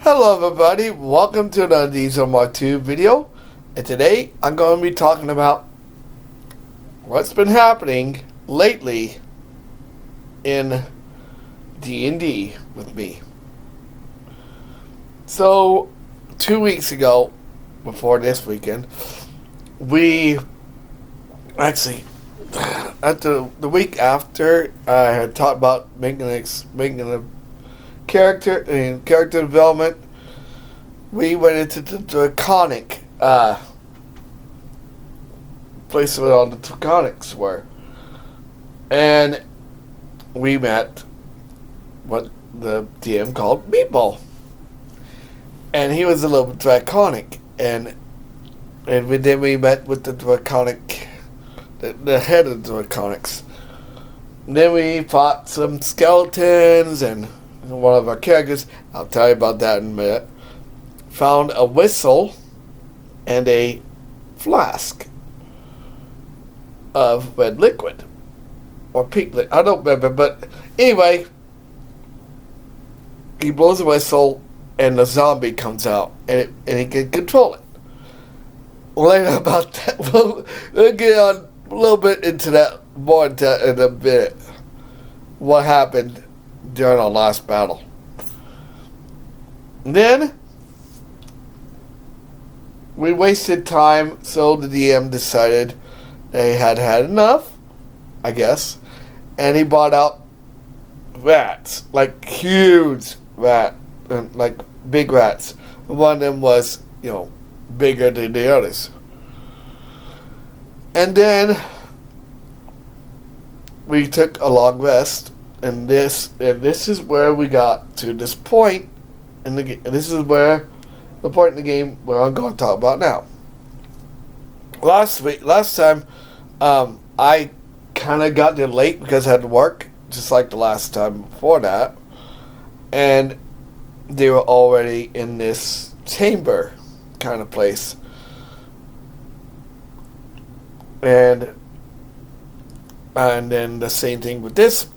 Hello everybody, welcome to another Diesel Mark 2 video, and today I'm going to be talking about what's been happening lately in D&D with me. So, 2 weeks ago, before this weekend, we actually, at the week after, I had talked about making a character development. We went into the Draconic place where all the Draconics were, and we met what the DM called Meatball, and he was a little bit draconic, and then we met with the Draconic, the head of the Draconics. And then we fought some skeletons and one of our characters, I'll tell you about that in a minute, found a whistle and a flask of red liquid. Or pink liquid. I don't remember, but anyway, he blows a whistle and the zombie comes out and he can control it. Later about that, we'll get on a little bit into that more in a minute. What happened during our last battle. And then we wasted time, so the DM decided they had had enough, I guess, and he brought out rats, like huge like big rats. One of them was, bigger than the others. And then we took a long rest. And this is where we got to this point in the game. This is where the point in the game where I'm going to talk about now. Last time, I kind of got there late because I had to work, just like the last time before that, and they were already in this chamber kind of place, and then the same thing with this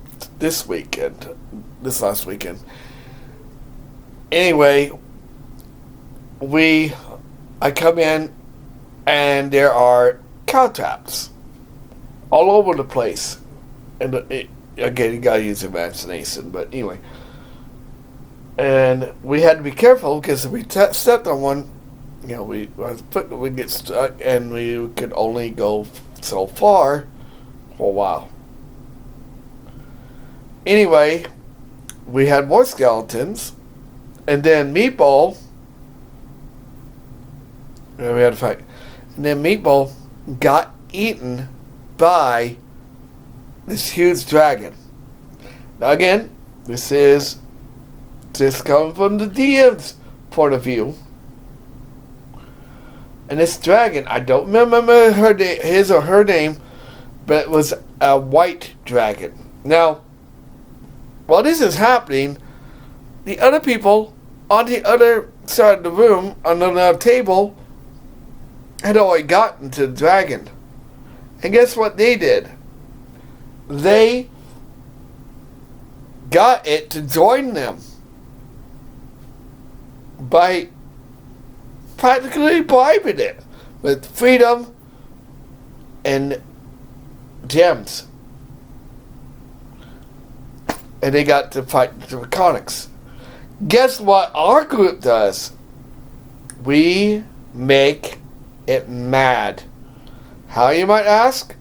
last weekend. Anyway, I come in and there are cow traps all over the place. And again, you gotta use imagination, but anyway. And we had to be careful because if we stepped on one, we get stuck and we could only go so far for a while. Anyway, we had more skeletons, and then Meatball, we had to fight, and then Meatball got eaten by this huge dragon. Now again, this is just coming from the DM's point of view. And this dragon, I don't remember his or her name, but it was a white dragon. Now, while this is happening, the other people on the other side of the room, on the table, had already gotten to the dragon. And guess what they did? They got it to join them by practically bribing it with freedom and gems. And they got to fight the Draconics. Guess what our group does? We make it mad. How, you might ask?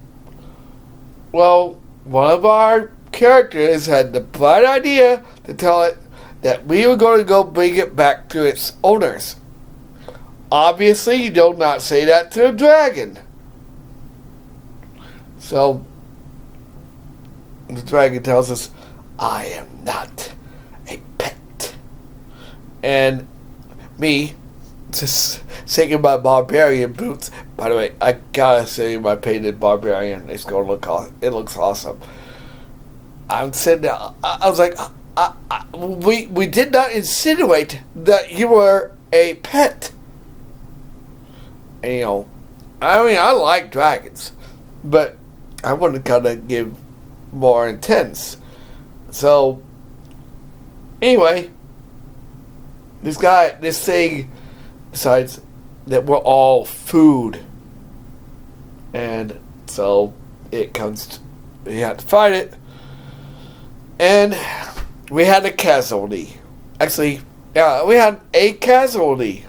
Well, one of our characters had the bright idea to tell it that we were going to go bring it back to its owners. Obviously, you do not say that to a dragon. So, the dragon tells us, I am not a pet. And me, just shaking my barbarian boots. By the way, I gotta say my painted barbarian. It's gonna look awesome. It looks awesome. I'm sitting there. I was like, we did not insinuate that you were a pet. And, I like dragons, but I want to kind of give more intense. So, anyway, this thing decides that we're all food. And so we had to fight it. And we had a casualty. Actually, yeah, we had a casualty.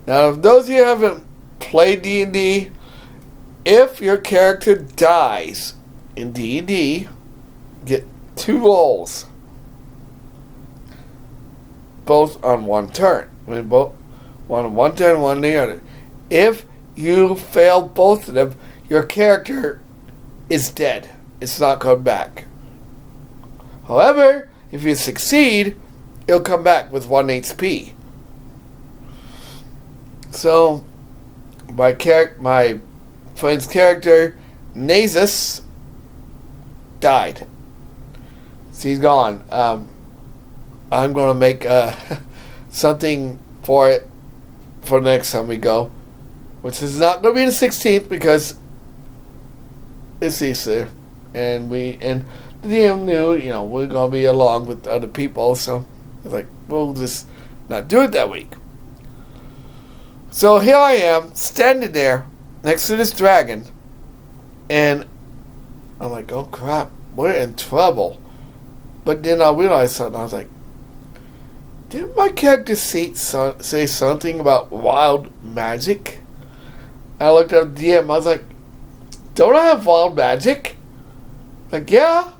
Now, if those of you who haven't played D&D, if your character dies in D&D, get 2 rolls. Both on one turn. I mean, both one on one turn, one on the other. If you fail both of them, your character is dead. It's not coming back. However, if you succeed, it'll come back with 1 HP. So, my friend's character, Nasus, died. So he's gone. I'm going to make something for it for the next time we go, which is not going to be the 16th because it's Easter, and the DM knew, we're going to be along with other people, so I was like, we'll just not do it that week. So here I am, standing there next to this dragon, and I'm like, oh crap, we're in trouble. But then I realized something. I was like, didn't my character say something about wild magic? I looked at the DM, I was like, don't I have wild magic? Like, yeah.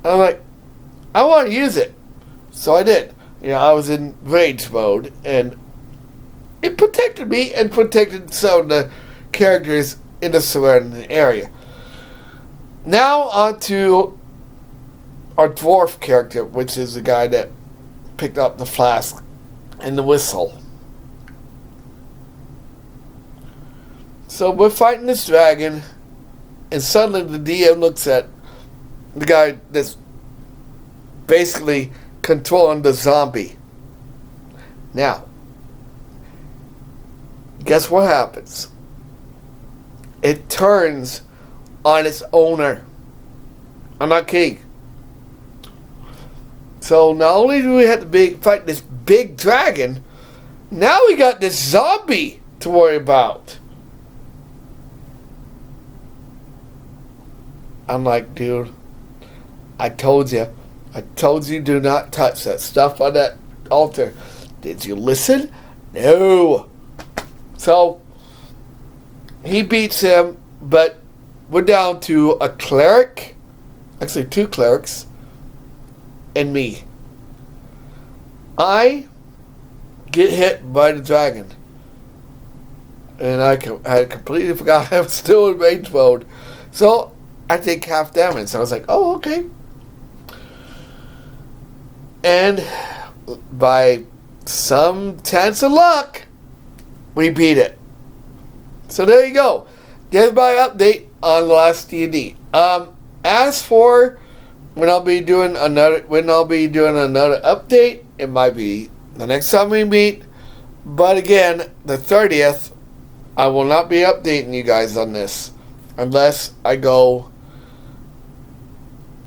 I'm like, I want to use it. So I did. I was in rage mode, and it protected me and protected some of the characters in the surrounding area. Now on to our dwarf character, which is the guy that picked up the flask and the whistle. So we're fighting this dragon, and suddenly the DM looks at the guy that's basically controlling the zombie. Now, guess what happens? It turns on its owner. I'm not kidding. So not only do we have to fight this big dragon, now we got this zombie to worry about. I'm like, dude, I told you do not touch that stuff on that altar. Did you listen? No. So, he beats him, but we're down to a cleric, actually 2 clerics, and me. I get hit by the dragon. And I completely forgot I was still in rage mode. So, I take half damage. So I was like, oh, okay. And by some chance of luck, we beat it. So there you go. There's my update on the last D&D. As for when I'll be doing another update, it might be the next time we meet. But again, the 30th, I will not be updating you guys on this unless I go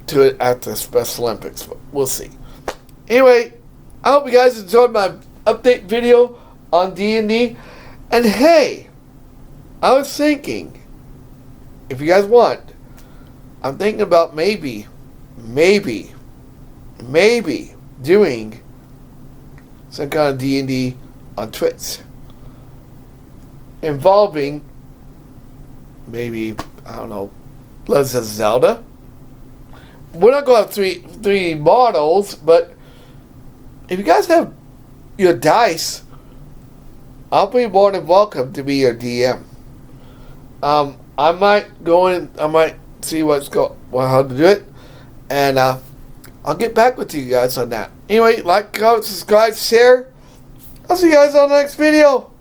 to it at the Special Olympics. But we'll see. Anyway, I hope you guys enjoyed my update video on D&D. And hey, I was thinking, if you guys want, I'm thinking about maybe doing some kind of D&D on Twitch involving maybe, I don't know, let's say Zelda. We're not going to have three models, but if you guys have your dice, I'll be more than welcome to be your DM. I might see how to do it, and I'll get back with you guys on that. Anyway, like, comment, subscribe, share. I'll see you guys on the next video.